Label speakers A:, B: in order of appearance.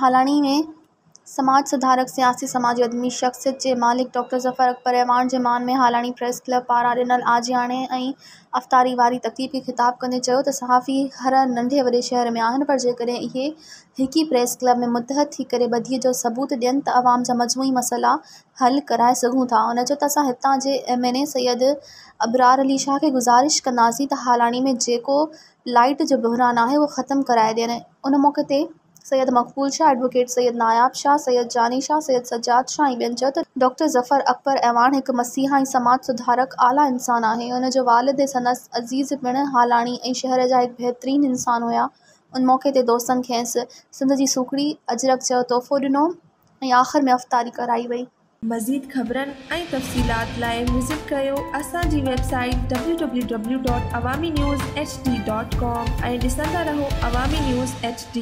A: हालानी में समाज सुधारक सियासी समाजी अदमी शख्सियत जे मालिक डॉक्टर ज़फ़र अकबर ऐवान जे मान में हालानी प्रेस क्लब पारां ॾिनल आजियाणे ऐं अफ़तारी वारी तक़रीब खे ख़िताब कंदे चयो त सहाफ़ी हर नंढे वॾे शहर में आहिनि, पर जेकॾहिं इहे हिक ई प्रेस क्लब में मुतहद थी करे बदीअ जो सबूत ॾियनि त अवाम जा मजमूई मसइला हल कराए सघूं था। उन चयो त असां हितां जे MNA सैयद अबरार अली शाह खे गुज़ारिश कंदासीं त हालानी में जेको लाइट जो बहरान आहे उहो ख़त्म कराए ॾियनि। उन मौक़े ते सैयद मक़बूल शाह, एडवोकेट सैयद नायाब शाह, सैयद जानी शाह, सैयद सज्जाद शाह ऐं ॿियनि चयो त डॉक्टर ज़फ़र अकबर ऐवान हिकु मसीहा ऐं समाज सुधारक आला इंसान आहे। उन जो वालिद संदसि अज़ीज़ पिणु हालानी ऐं शहर जा हिकु बहितरीन इंसान हुआ। उन मौक़े ते दोस्तनि खेसि सिंध जी सूखड़ी अजरक जो तोहफ़ो ॾिनो ऐं आख़िर में अफ़तारी कराई वई।
B: मज़ीद ख़बरनि ऐं तफ़सीलात लाइ विज़िट कयो असांजी वेबसाइट www.awamiNewsHD.com ऐं ॾिसंदा रहो अवामी न्यूज़ HD।